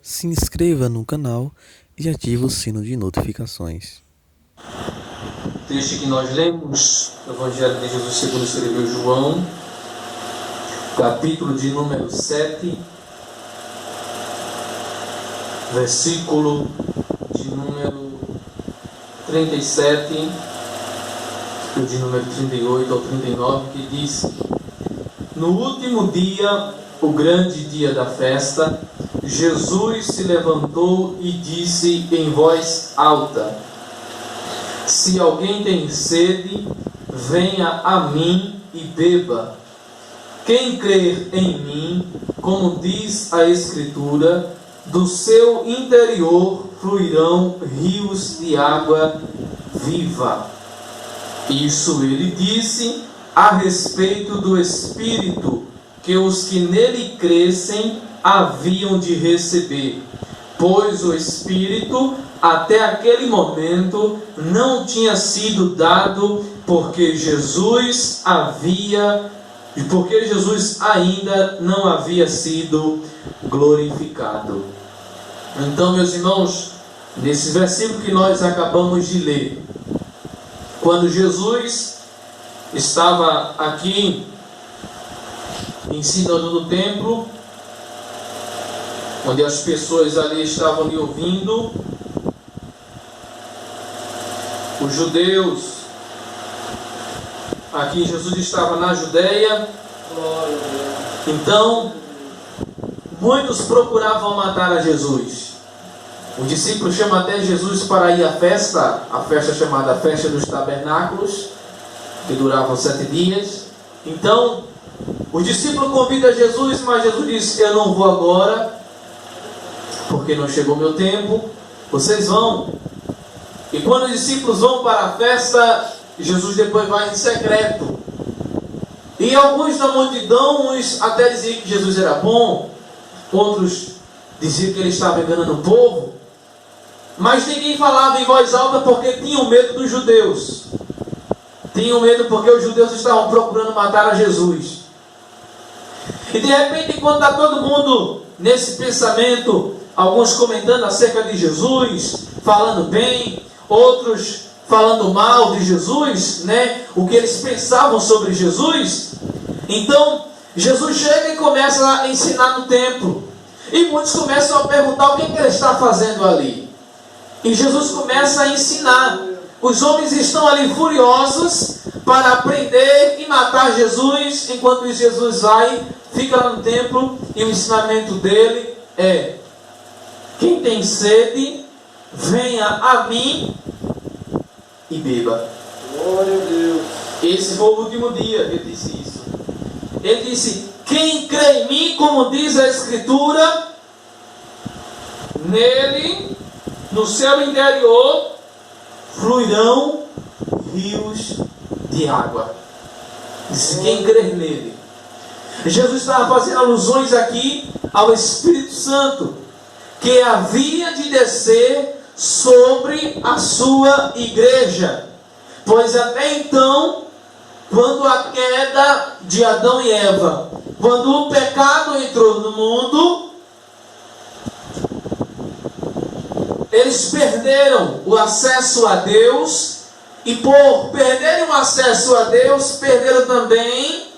se inscreva no canal e ative o sino de notificações. O texto que nós lemos, o Evangelho de Jesus segundo escreveu João, capítulo de número 7, versículo de número 37, e de número 38 ao 39, que diz: No último dia, o grande dia da festa, Jesus se levantou e disse em voz alta: Se alguém tem sede, venha a mim e beba. Quem crer em mim, como diz a Escritura, do seu interior fluirão rios de água viva. Isso ele disse a respeito do Espírito que os que nele crescem haviam de receber, pois o Espírito até aquele momento não tinha sido dado, porque Jesus ainda não havia sido glorificado. Então, meus irmãos, nesse versículo que nós acabamos de ler, quando Jesus estava aqui ensinando no templo, onde as pessoas ali estavam lhe ouvindo, os judeus, aqui Jesus estava na Judeia, então muitos procuravam matar a Jesus. O discípulo chama até Jesus para ir à festa, a festa chamada Festa dos Tabernáculos, que durava 7 dias. Então, o discípulo convida Jesus, mas Jesus diz: eu não vou agora, porque não chegou o meu tempo, vocês vão. E quando os discípulos vão para a festa, Jesus depois vai em secreto. E alguns da multidão, uns até diziam que Jesus era bom, outros diziam que ele estava enganando o povo, mas ninguém falava em voz alta porque tinham medo dos judeus. Tinham medo porque os judeus estavam procurando matar a Jesus. E de repente, enquanto está todo mundo nesse pensamento, alguns comentando acerca de Jesus, falando bem, outros falando mal de Jesus, né? O que eles pensavam sobre Jesus. Então, Jesus chega e começa a ensinar no templo. E muitos começam a perguntar o que ele está fazendo ali. E Jesus começa a ensinar. Os homens estão ali furiosos para prender e matar Jesus, enquanto Jesus vai, fica lá no templo, e o ensinamento dele é: quem tem sede, venha a mim e beba. Glória a Deus. Esse foi o último dia, ele disse isso. Ele disse: quem crê em mim, como diz a Escritura, nele, no seu interior, fluirão rios de água. Disse: quem crer nele. Jesus estava fazendo alusões aqui ao Espírito Santo, que havia de descer sobre a sua igreja. Pois até então, quando a queda de Adão e Eva, quando o pecado entrou no mundo, eles perderam o acesso a Deus, e por perderem o acesso a Deus, perderam também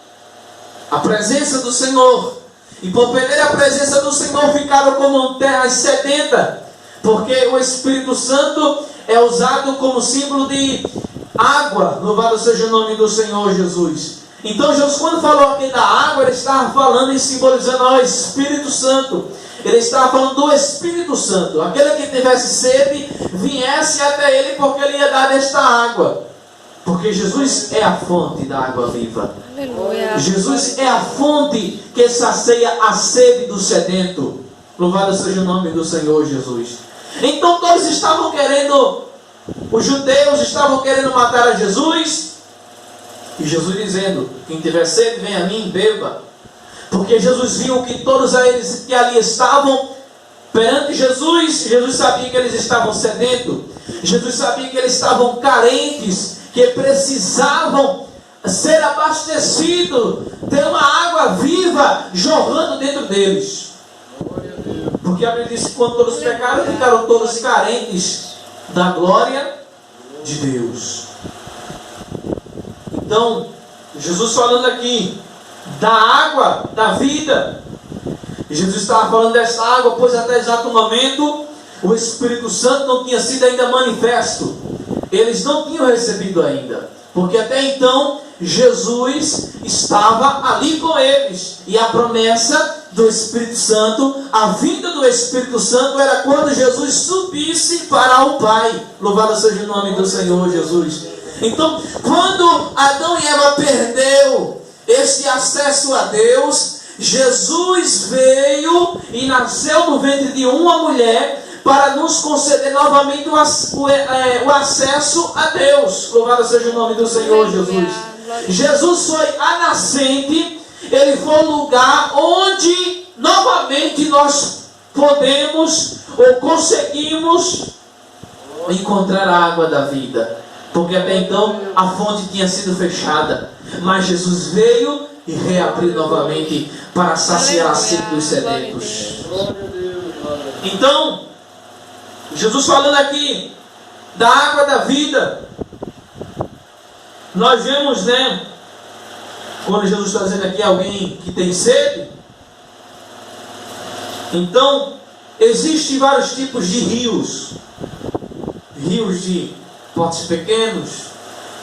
a presença do Senhor. E por perder a presença do Senhor, ficaram como terra sedenta, porque o Espírito Santo é usado como símbolo de água. Louvado seja o nome do Senhor Jesus. Então Jesus, quando falou aqui da água, ele estava falando e simbolizando o Espírito Santo. Ele estava falando do Espírito Santo. Aquele que tivesse sede, viesse até ele, porque ele ia dar desta água. Porque Jesus é a fonte da água viva. Aleluia. Jesus é a fonte que sacia a sede do sedento. Louvado seja o nome do Senhor Jesus. Então todos estavam querendo, os judeus estavam querendo matar a Jesus. E Jesus dizendo: quem tiver sede, vem a mim e beba. Porque Jesus viu que todos eles que ali estavam perante Jesus, Jesus sabia que eles estavam sedentos. Jesus sabia que eles estavam carentes, que precisavam ser abastecidos, ter uma água viva jorrando dentro deles. Porque Porque a Bíblia diz que quando todos pecaram, ficaram todos carentes da glória de Deus. Então, Jesus falando aqui da água da vida. Jesus estava falando dessa água, pois até exato momento o Espírito Santo não tinha sido ainda manifesto. Eles não tinham recebido ainda. Porque até então Jesus estava ali com eles. E a promessa do Espírito Santo, a vinda do Espírito Santo era quando Jesus subisse para o Pai. Louvado seja o nome do Senhor Jesus. Então, quando Adão e Eva perdeu esse acesso a Deus, Jesus veio e nasceu no ventre de uma mulher para nos conceder novamente o acesso a Deus. Louvado seja o nome do Senhor Jesus. Jesus foi a nascente, Ele foi o lugar onde novamente nós podemos ou conseguimos encontrar a água da vida. Porque até então a fonte tinha sido fechada. Mas Jesus veio e reabriu novamente para saciar a sede dos sedentos. Então, Jesus falando aqui da água da vida, nós vemos, né, quando Jesus está dizendo aqui alguém que tem sede. Então, existem vários tipos de rios. Rios de portos pequenos,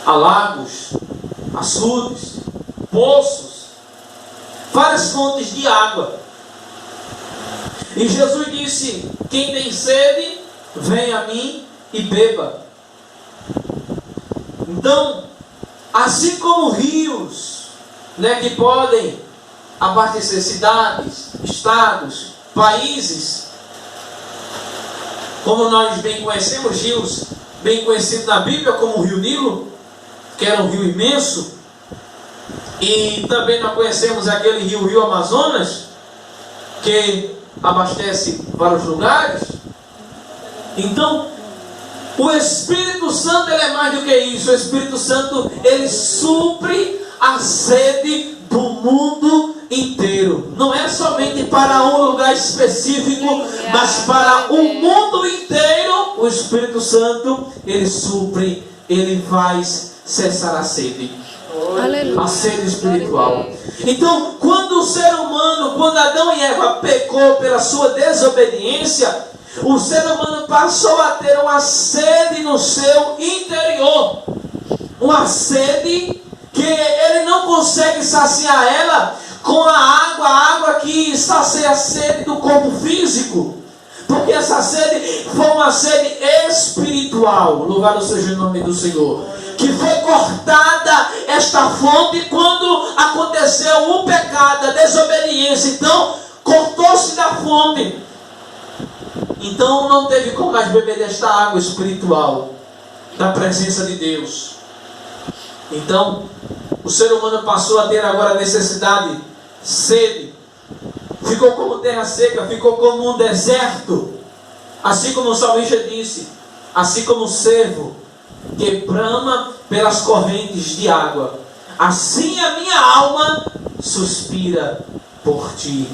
a lagos, açudes, poços, várias fontes de água. E Jesus disse: quem tem sede, vem a mim e beba. Então, assim como rios, né, que podem abastecer cidades, estados, países, como nós bem conhecemos, rios bem conhecido na Bíblia como o Rio Nilo, que era um rio imenso, e também nós conhecemos aquele rio Amazonas, que abastece vários lugares. Então, o Espírito Santo, ele é mais do que isso. O Espírito Santo, ele supre a sede do mundo inteiro. Não é somente para um lugar específico, mas para o mundo inteiro. O Espírito Santo, ele supre, ele faz cessar a sede. A sede espiritual. Então, quando o ser humano, quando Adão e Eva pecou pela sua desobediência, o ser humano passou a ter uma sede no seu interior. Uma sede que ele não consegue saciar ela com a água que sacia a sede do corpo físico. Porque essa sede foi uma sede espiritual. Louvado seja o nome do Senhor. Que foi cortada esta fonte quando aconteceu o pecado, a desobediência. Então, cortou-se da fonte. Então, não teve como mais beber desta água espiritual, da presença de Deus. Então, o ser humano passou a ter agora necessidade, sede. Ficou como terra seca, ficou como um deserto. Assim como o salmista disse, assim como o cervo que brama pelas correntes de água, assim a minha alma suspira por ti,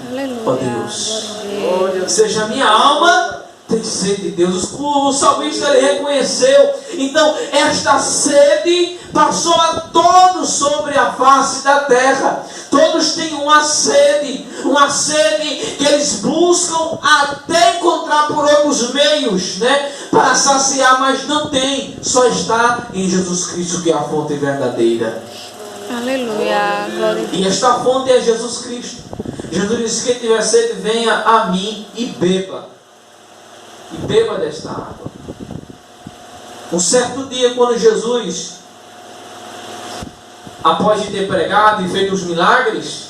ó Deus. Seja a minha alma tem sede de Deus. O salmista, ele reconheceu. Então esta sede passou a todos sobre a face da terra. Todos têm uma sede que eles buscam até encontrar por outros meios, né, para saciar, mas não tem. Só está em Jesus Cristo, que é a fonte verdadeira. Aleluia, glória a Deus. E esta fonte é Jesus Cristo. Jesus disse: quem tiver sede, venha a mim e beba. E beba desta água. Um certo dia, quando Jesus, após de ter pregado e feito os milagres,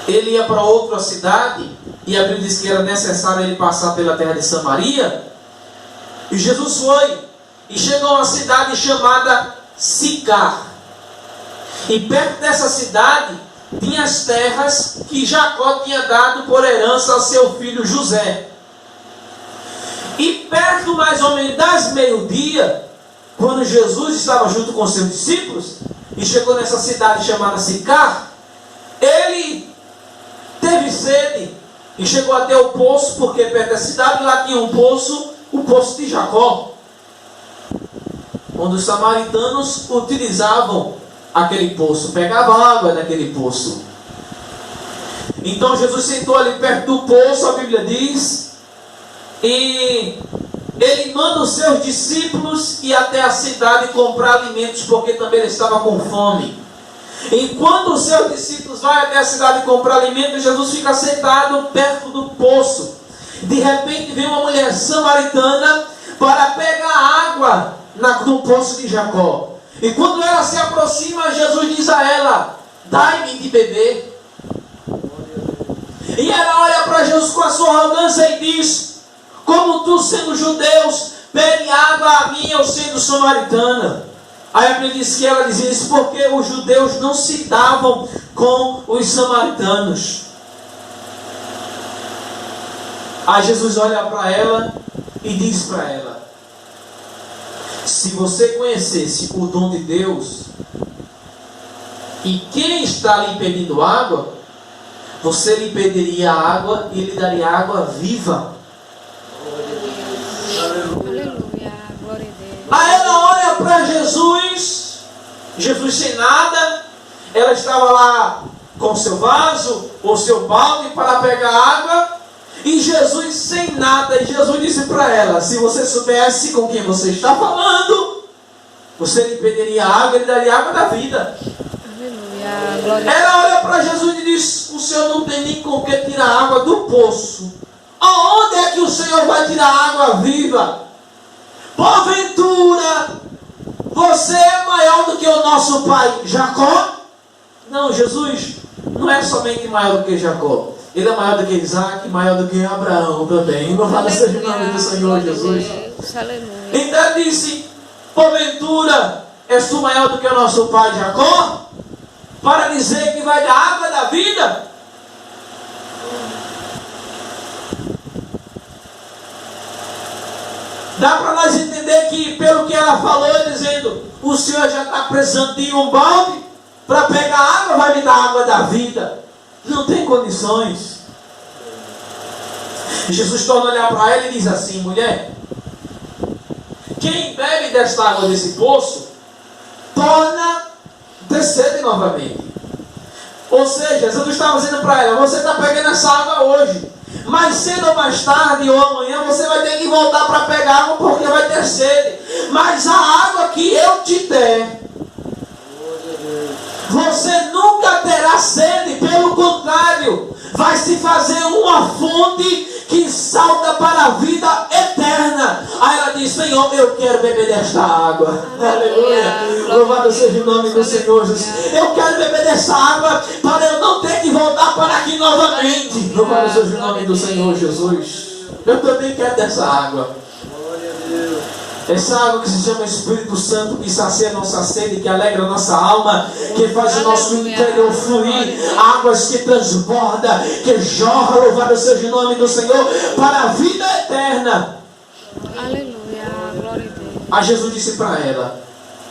ele ia para outra cidade, e a Bíblia diz que era necessário ele passar pela terra de Samaria. E Jesus foi e chegou a uma cidade chamada Sicar. E perto dessa cidade tinha as terras que Jacó tinha dado por herança ao seu filho José. E perto mais ou menos das meio-dia, quando Jesus estava junto com seus discípulos e chegou nessa cidade chamada Sicar, ele teve sede. E chegou até o poço, porque perto da cidade lá tinha um poço, o poço de Jacó, onde os samaritanos utilizavam aquele poço, pegavam água naquele poço. Então Jesus sentou ali perto do poço, a Bíblia diz, e ele manda os seus discípulos ir até a cidade comprar alimentos, porque também ele estava com fome. Enquanto os seus discípulos vão até a cidade comprar alimentos, Jesus fica sentado perto do poço. De repente vem uma mulher samaritana para pegar água no poço de Jacó. E quando ela se aproxima, Jesus diz a ela: dai-me de beber. E ela olha para Jesus com a sua arrogância e diz: como tu, sendo judeus, pede água a mim, eu sendo samaritana? Aí a Bíblia diz que ela dizia isso porque os judeus não se davam com os samaritanos. Aí Jesus olha para ela e diz para ela: se você conhecesse o dom de Deus e quem está lhe pedindo água, você lhe pediria água e lhe daria água viva. Aleluia, glória a Deus. Aí ela olha para Jesus, Jesus sem nada, ela estava lá com seu vaso, ou seu balde para pegar água, e Jesus sem nada, e Jesus disse para ela: se você soubesse com quem você está falando, você lhe pediria água e lhe daria água da vida. Aleluia, glória a Deus. Ela olha para Jesus e diz: o Senhor não tem nem com que tirar água do poço. Aonde é que o Senhor vai tirar água viva? Porventura, você é maior do que o nosso pai Jacó? Não, Jesus não é somente maior do que Jacó. Ele é maior do que Isaac, maior do que Abraão também. Louvado seja o nome do Senhor Jesus. Aleluia. Então ele disse: porventura, és tu maior do que o nosso pai Jacó? Para dizer que vai dar água da vida? Dá para nós entender que, pelo que ela falou, dizendo: o Senhor já está precisando de um balde para pegar água, vai me dar água da vida. Não tem condições. Jesus torna a olhar para ela e diz assim: mulher, quem bebe desta água desse poço, torna ter sede novamente. Ou seja, Jesus estava dizendo para ela: você está pegando essa água hoje, mas cedo ou mais tarde ou amanhã você vai ter que voltar para pegar água, porque vai ter sede. Mas a água que eu te der, você nunca terá sede. Pelo contrário, vai se fazer uma fonte que salta para a vida eterna. Aí ela diz: Senhor, eu quero beber desta água. Aleluia. Louvado seja o nome do Senhor Jesus. Eu quero beber dessa água para eu não ter que voltar para aqui novamente. Louvado seja o nome do Senhor Jesus. Eu também quero dessa água. Essa água que se chama Espírito Santo, que sacia a nossa sede, que alegra a nossa alma, que faz o nosso interior fluir, águas que transborda, que jorra, louvado seja o nome do Senhor, para a vida eterna. Aleluia, glória a Deus. Aí Jesus disse para ela: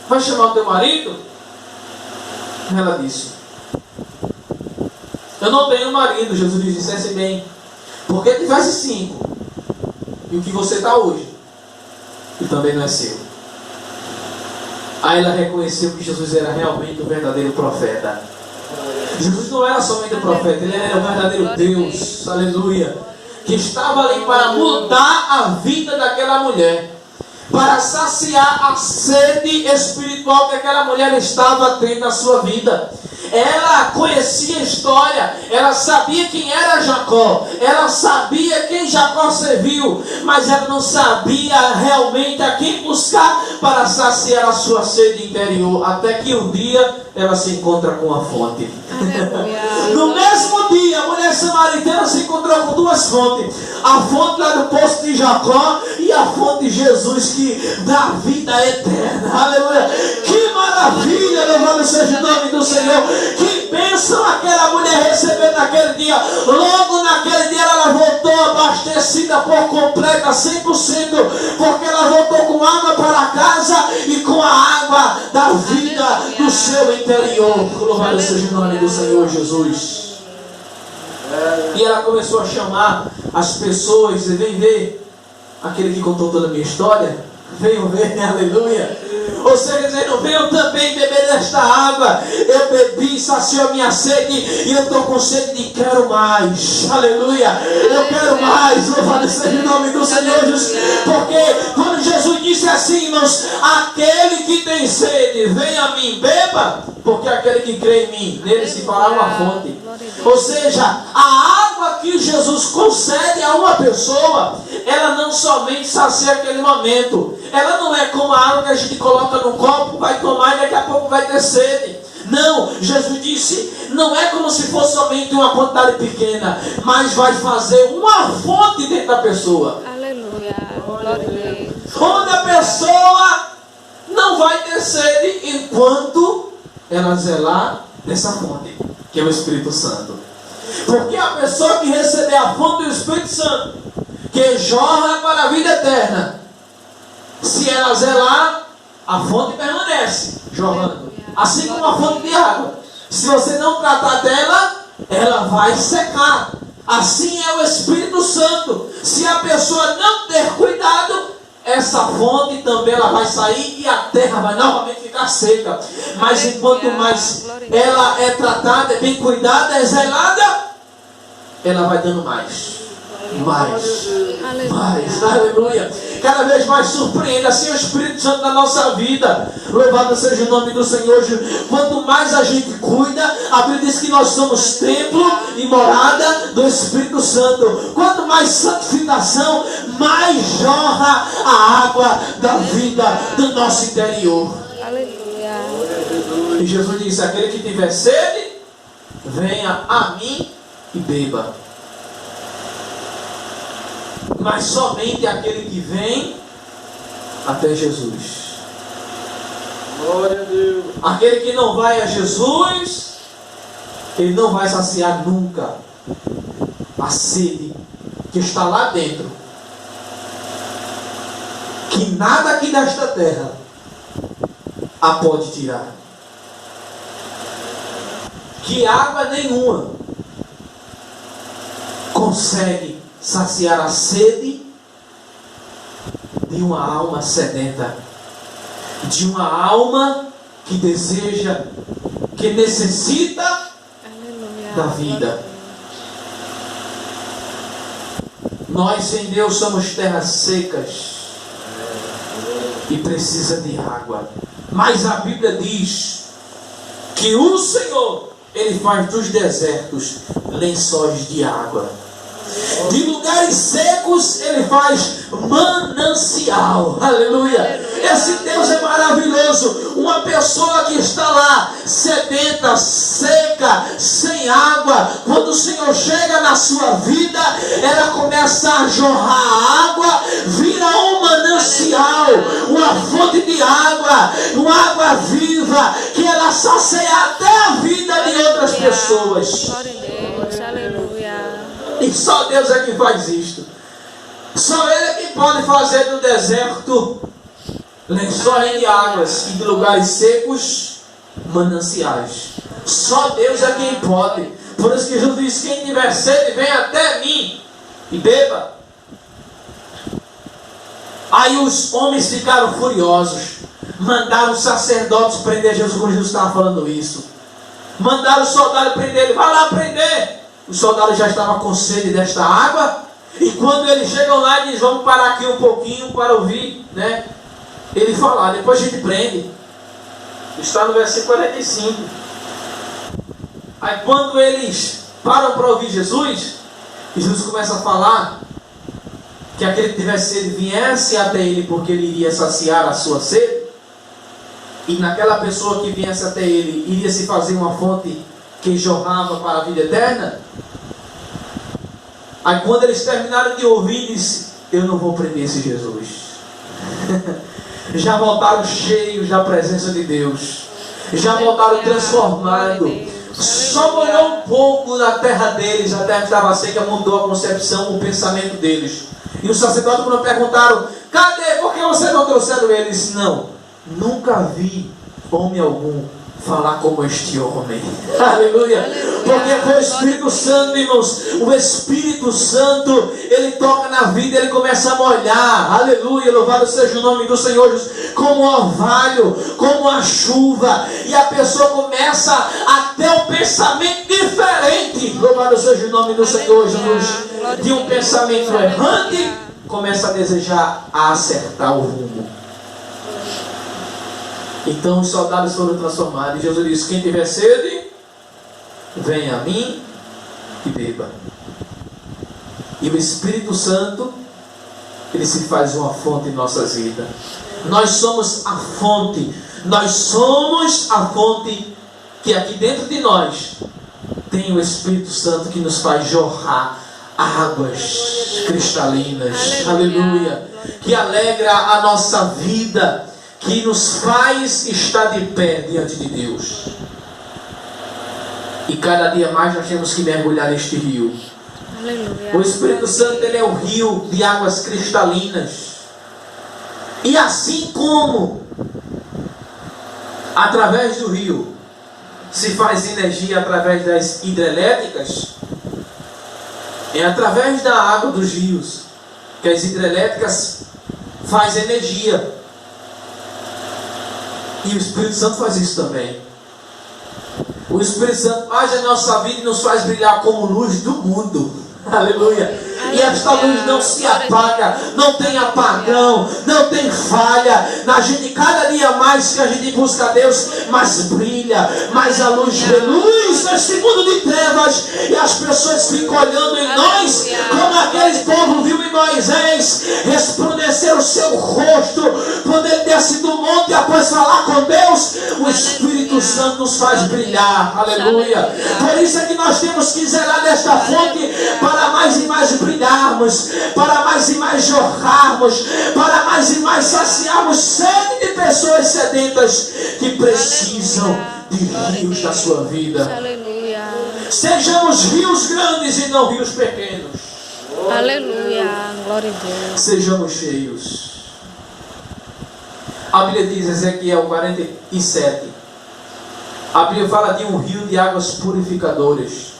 vai chamar o teu marido? Ela disse: eu não tenho marido. Jesus lhe dissesse bem, porque tivesse 5, e o que você está hoje e também não é seu. Aí ela reconheceu que Jesus era realmente o verdadeiro profeta. Jesus não era somente o profeta, ele era o verdadeiro Deus, aleluia, que estava ali para mudar a vida daquela mulher, para saciar a sede espiritual que aquela mulher estava tendo na sua vida. Ela conhecia a história, ela sabia quem era Jacó, ela sabia quem Jacó serviu, mas ela não sabia realmente a quem buscar para saciar a sua sede interior, até que um dia ela se encontra com a fonte. No mesmo dia, a mulher samaritana se encontrou com 2 fontes: a fonte lá do poço de Jacó e a fonte de Jesus, que dá vida eterna. Aleluia! Que maravilha! Louvado seja o nome do Senhor. Que bênção aquela mulher recebeu naquele dia. Logo naquele dia ela voltou abastecida por completa, 100%, porque ela voltou com água para casa e com a água da vida do seu interior. Louvado seja o nome do Senhor Jesus. E ela começou a chamar as pessoas e vem ver aquele que contou toda a minha história. Venham ver, aleluia. Ou seja, dizendo, venham também beber desta água. Eu bebi, saciou a minha sede. E eu estou com sede de quero mais. Aleluia. Eu quero mais. Louvado seja o nome do Senhor Jesus. Porque quando Jesus disse assim, irmãos, aquele que tem sede, venha a mim, beba. Porque aquele que crê em mim, nele se fará uma fonte. Ou seja, a água que Jesus concede a uma pessoa, ela não somente sacia aquele momento. Ela não é como a água que a gente coloca no copo, vai tomar e daqui a pouco vai ter sede. Não, Jesus disse, não é como se fosse somente uma quantidade pequena, mas vai fazer uma fonte dentro da pessoa. Aleluia, glória a Deus. Onde a pessoa não vai ter sede enquanto ela zelar dessa fonte, que é o Espírito Santo. Porque a pessoa que receber a fonte do Espírito Santo, que jorra para a vida eterna, se ela zelar, a fonte permanece jorrando. Assim como a fonte de água. Se você não tratar dela, ela vai secar. Assim é o Espírito Santo. Se a pessoa não ter cuidado, essa fonte também ela vai sair e a terra vai novamente ficar seca. Mas enquanto mais ela é tratada, é bem cuidada, é zelada, ela vai dando mais. Mais, aleluia. Cada vez mais surpreende assim o Espírito Santo na nossa vida. Louvado seja o nome do Senhor. Quanto mais a gente cuida, a Bíblia diz que nós somos templo e morada do Espírito Santo. Quanto mais santificação, mais jorra a água da vida do nosso interior. Aleluia. E Jesus disse, aquele que tiver sede, venha a mim e beba. Mas somente aquele que vem até Jesus. Glória a Deus. Aquele que não vai a Jesus, ele não vai saciar nunca a sede que está lá dentro. Que nada aqui desta terra a pode tirar. Que água nenhuma consegue saciar a sede de uma alma sedenta, de uma alma que deseja, que necessita Aleluia. da vida. Nós sem Deus somos terras secas e precisa de água. Mas a Bíblia diz que o Senhor, Ele faz dos desertos lençóis de água. De lugares secos ele faz manancial. Aleluia. Esse Deus é maravilhoso. Uma pessoa que está lá sedenta, seca, sem água, quando o Senhor chega na sua vida, ela começa a jorrar água, vira um manancial, uma fonte de água, uma água viva, que ela sacia até a vida de outras pessoas. Glória a Deus. Aleluia. E só Deus é que faz isto. Só Ele é que pode fazer do deserto lençóis de águas e de lugares secos mananciais. Só Deus é quem pode. Por isso que Jesus diz, quem tiver sede, vem até mim e beba. Aí os homens ficaram furiosos. Mandaram os sacerdotes prender Jesus quando Jesus estava falando isso. Mandaram o soldado prender ele. Vai lá prender. Os soldados já estavam com sede desta água. E quando eles chegam lá e dizem, vamos parar aqui um pouquinho para ouvir, né? Ele fala, depois a gente prende. Está no versículo 45. Aí quando eles param para ouvir Jesus, Jesus começa a falar que aquele que tivesse sede viesse até ele, porque ele iria saciar a sua sede. E naquela pessoa que viesse até ele, iria se fazer uma fonte que jorrava para a vida eterna. Aí quando eles terminaram de ouvir, disse, eu não vou prender esse Jesus. Já voltaram cheios da presença de Deus. Já voltaram transformados. Só molhou um pouco na terra deles, a terra estava seca, mudou a concepção, o pensamento deles. E os sacerdotes quando perguntaram, cadê? Por que você não trouxeram ele? Ele disse, não, nunca vi homem algum falar como este homem. Aleluia. Porque foi o Espírito Santo, irmãos. O Espírito Santo, ele toca na vida, ele começa a molhar. Aleluia. Louvado seja o nome do Senhor Jesus. Como o orvalho, como a chuva. E a pessoa começa a ter um pensamento diferente. Louvado seja o nome do Senhor Jesus. De um pensamento errante, começa a desejar acertar o rumo. Então os soldados foram transformados. E Jesus disse: quem tiver sede, venha a mim e beba. E o Espírito Santo, ele se faz uma fonte em nossas vidas. Nós somos a fonte. Nós somos a fonte que aqui dentro de nós tem o Espírito Santo que nos faz jorrar águas cristalinas. Aleluia. Que alegra a nossa vida, que nos faz estar de pé diante de Deus. E cada dia mais nós temos que mergulhar neste rio. Aleluia. O Espírito Santo, ele é o rio de águas cristalinas. E assim como através do rio se faz energia através das hidrelétricas, é através da água dos rios que as hidrelétricas fazem energia. E o Espírito Santo faz isso também. O Espírito Santo age na nossa vida e nos faz brilhar como luz do mundo. Aleluia. E esta luz não se apaga, não tem apagão, não tem falha. Na gente, cada dia mais que a gente busca Deus, mais brilha, mais a luz reluz nesse mundo de trevas. E as pessoas ficam olhando em nós, como aquele povo viu em Moisés resplandecer o seu rosto quando ele desce do monte e após falar com Deus. O Espírito Santo nos faz brilhar. Aleluia. Por isso é que nós temos que zelar desta fonte para mais e mais brilharmos, para mais e mais jorrarmos, para mais e mais saciarmos sede de pessoas sedentas que precisam de rios da sua vida. Aleluia. Sejamos rios grandes e não rios pequenos. Aleluia. Glória a Deus. Sejamos cheios. A Bíblia diz, Ezequiel 47, a Bíblia fala de um rio de águas purificadoras.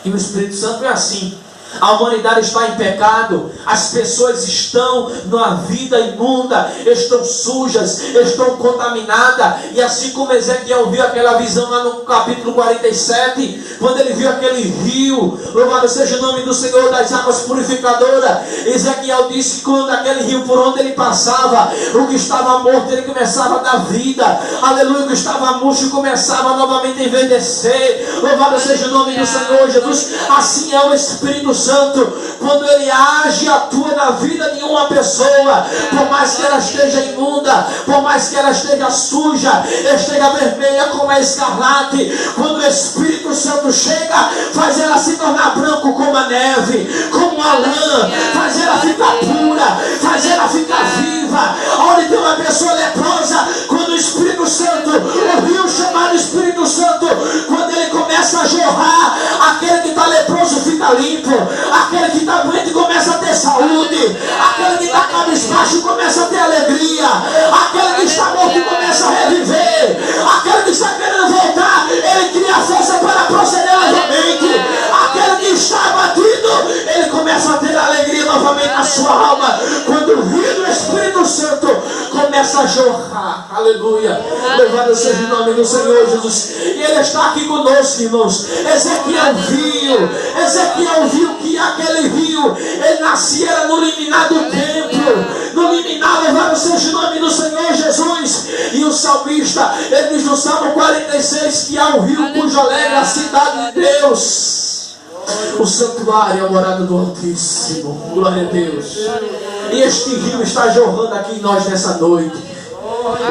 E o Espírito Santo é assim. A humanidade está em pecado, as pessoas estão numa vida imunda, estão sujas, estão contaminadas. E assim como Ezequiel viu aquela visão lá no capítulo 47, quando ele viu aquele rio, louvado seja o nome do Senhor, das águas purificadoras, Ezequiel disse que quando aquele rio por onde ele passava, o que estava morto ele começava a dar vida, aleluia, o que estava murcho começava novamente a envelhecer. Louvado seja o nome do Senhor Jesus. Assim é o Espírito Santo, quando ele age e atua na vida de uma pessoa, por mais que ela esteja imunda, por mais que ela esteja suja, esteja vermelha como a escarlate, quando o Espírito Santo chega, faz ela se tornar branco como a neve, como a lã, faz ela ficar pura, faz ela ficar viva. Onde tem uma pessoa leprosa, quando o Espírito Santo, o rio chamado Espírito Santo, quando ele começa a jorrar, aquele que está leproso fica limpo, aquele que está doente começa a ter saúde, aquele que está cabisbaixo começa a ter alegria, aquele que está morto começa a reviver, aquele que está querendo voltar, ele cria força para proceder novamente, aquele que está abatido, ele começa a ter alegria novamente na sua alma, quando o rio do Espírito Santo começa a jorrar. Aleluia. Louvado seja o nome do Senhor Jesus. E ele está aqui conosco, irmãos. Ezequiel viu que aquele rio, ele nascia no liminar do templo, no liminar, louvado seja o nome do Senhor Jesus. E o salmista, ele diz no Salmo 46 que há um rio cujo alegra a cidade de Deus, o santuário é a morada do Altíssimo. Glória a Deus. E este rio está jorrando aqui em nós nessa noite.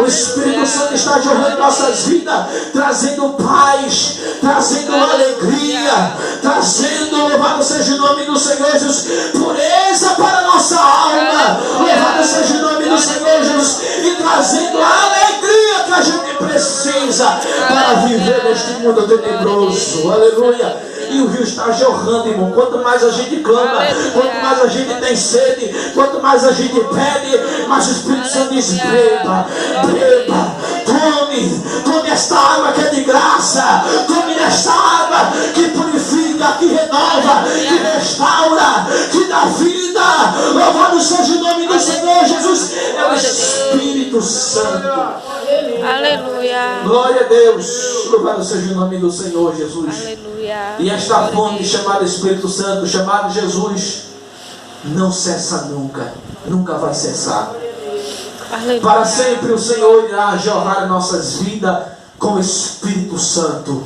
O Espírito Santo está jorrando em nossas vidas, trazendo paz, trazendo alegria, trazendo, louvado seja o nome do Senhor Jesus, pureza para a nossa alma, louvado seja o nome do Senhor Jesus, e trazendo a alegria que a gente precisa. precisa para viver neste mundo tenebroso. Aleluia. E o rio está jorrando, irmão. Quanto mais a gente clama, quanto mais a gente tem sede, quanto mais a gente pede, mais o Espírito Santo diz: beba, beba, tome esta água que é de graça, tome esta água que purifica, que renova, que restaura, que dá vida. Louvado seja o nome do Senhor Jesus. É o Espírito Santo. Aleluia. Glória a Deus. Louvado seja o nome do Senhor Jesus. Aleluia. E esta fonte chamada Espírito Santo, chamado Jesus, não cessa nunca. Nunca vai cessar. Aleluia. Para sempre o Senhor irá jorrar nossas vidas com o Espírito Santo.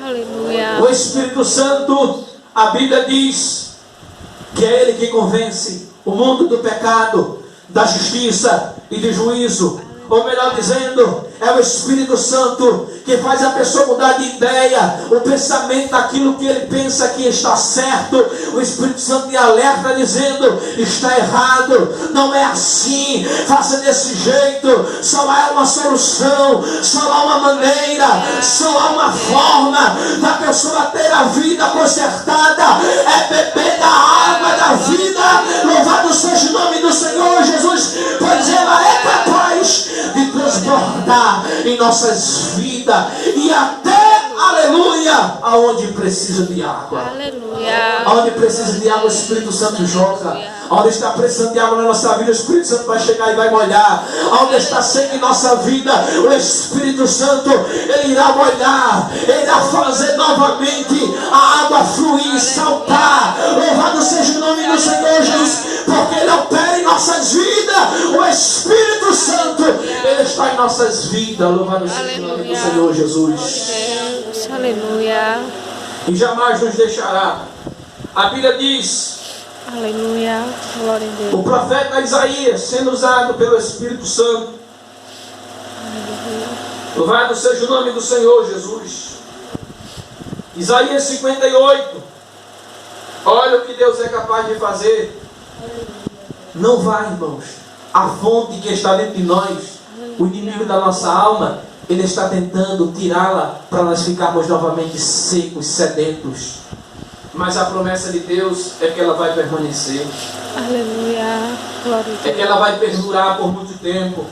Aleluia. O Espírito Santo, a Bíblia diz que é Ele que convence o mundo do pecado, da justiça e do juízo. Ou melhor dizendo, é o Espírito Santo que faz a pessoa mudar de ideia, o pensamento daquilo que ele pensa que está certo. O Espírito Santo me alerta dizendo: está errado, não é assim, faça desse jeito. Só há uma solução, só há uma maneira, só há uma forma da pessoa ter a vida consertada, é beber da água da vida. Louvado seja o nome do Senhor Jesus, pois ela é capaz de transbordar em nossas vidas e até, aleluia, aonde precisa de água. Aleluia. Aonde precisa de água, o Espírito Santo joga. Aonde está precisando de água na nossa vida, o Espírito Santo vai chegar e vai molhar. Aonde está seco em nossa vida, o Espírito Santo, Ele irá molhar, Ele irá fazer novamente a água fluir e saltar. Louvado seja o nome do Senhor Jesus, porque Ele opera em nossas vidas. O Espírito Santo, Ele está em nossas vidas. Louvado seja o nome do Senhor Jesus. Deus. Aleluia. E jamais nos deixará. A Bíblia diz, Aleluia. Glória a Deus. o profeta Isaías, sendo usado pelo Espírito Santo. Louvado seja o nome do Senhor Jesus. Isaías 58. Olha o que Deus é capaz de fazer. Não vai, irmãos. A fonte que está dentro de nós, o inimigo da nossa alma, ele está tentando tirá-la para nós ficarmos novamente secos, sedentos. Mas a promessa de Deus é que ela vai permanecer. Aleluia. Glória a É que Deus. ela vai perdurar por muito tempo.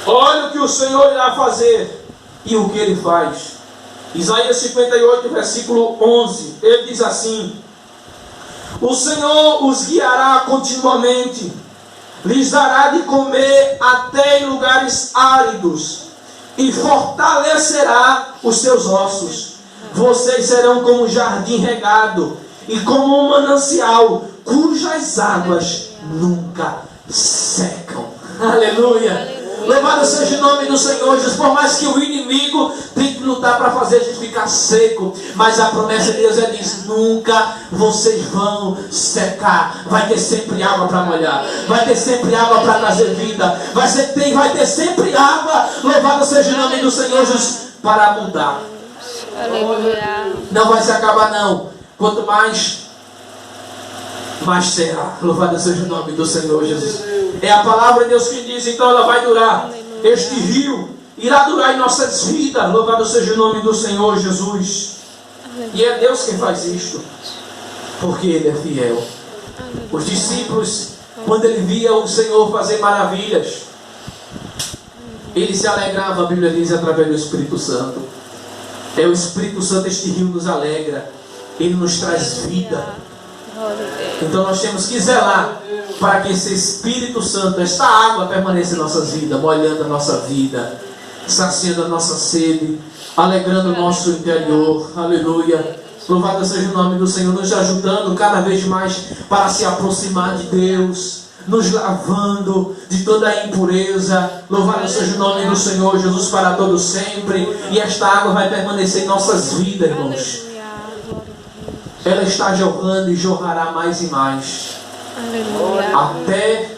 Olha o que o Senhor irá fazer e o que Ele faz. Isaías 58, versículo 11. Ele diz assim: o Senhor os guiará continuamente, lhes dará de comer até em lugares áridos, e fortalecerá os seus ossos. Vocês serão como um jardim regado, e como um manancial, cujas águas nunca secam. Aleluia! Louvado seja o nome do Senhor Jesus. Por mais que o inimigo tem que lutar para fazer a gente ficar seco, mas a promessa de Deus diz: nunca vocês vão secar. Vai ter sempre água para molhar, vai ter sempre água para trazer vida, vai ter sempre água. Louvado seja o nome do Senhor Jesus, para mudar. Aleluia. Não vai se acabar não. Quanto mais será. Louvado seja o nome do Senhor Jesus. É a palavra de Deus que diz, então ela vai durar. Este rio irá durar em nossas vidas. Louvado seja o nome do Senhor Jesus. E é Deus quem faz isto, porque Ele é fiel. Os discípulos, quando ele via o Senhor fazer maravilhas, ele se alegrava, a Bíblia diz, através do Espírito Santo. É o Espírito Santo, este rio nos alegra. Ele nos traz vida. Então nós temos que zelar para que esse Espírito Santo, esta água, permaneça em nossas vidas, molhando a nossa vida, saciando a nossa sede, alegrando o nosso interior. Aleluia. Louvado seja o nome do Senhor, nos ajudando cada vez mais para se aproximar de Deus, nos lavando de toda a impureza. Louvado seja o nome do Senhor Jesus para todo sempre. E esta água vai permanecer em nossas vidas, irmãos. Ela está jorrando e jorrará mais e mais. Aleluia. Até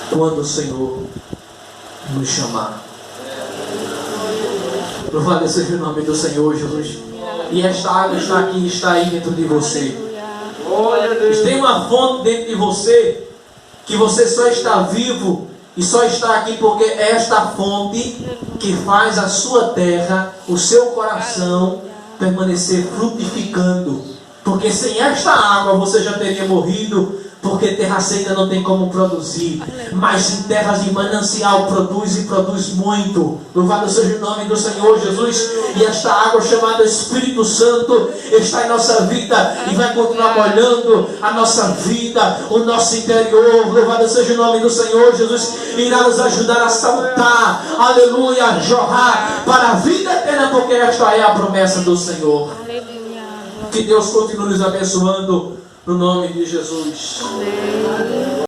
quando o Senhor nos chamar. Louvado seja o nome do Senhor Jesus. E esta água está aqui, está aí dentro de você. Tem uma fonte dentro de você, que você só está vivo E só está aqui porque é esta fonte que faz a sua terra, o seu coração, permanecer frutificando. Porque sem esta água você já teria morrido, porque terra seca não tem como produzir. Mas em terras de manancial produz e produz muito. Louvado seja o nome do Senhor Jesus. E esta água chamada Espírito Santo está em nossa vida e vai continuar molhando a nossa vida, o nosso interior. Louvado seja o nome do Senhor Jesus. Irá nos ajudar a saltar, aleluia, jorrar para a vida eterna, porque esta é a promessa do Senhor. Aleluia. Que Deus continue nos abençoando no nome de Jesus. Amém.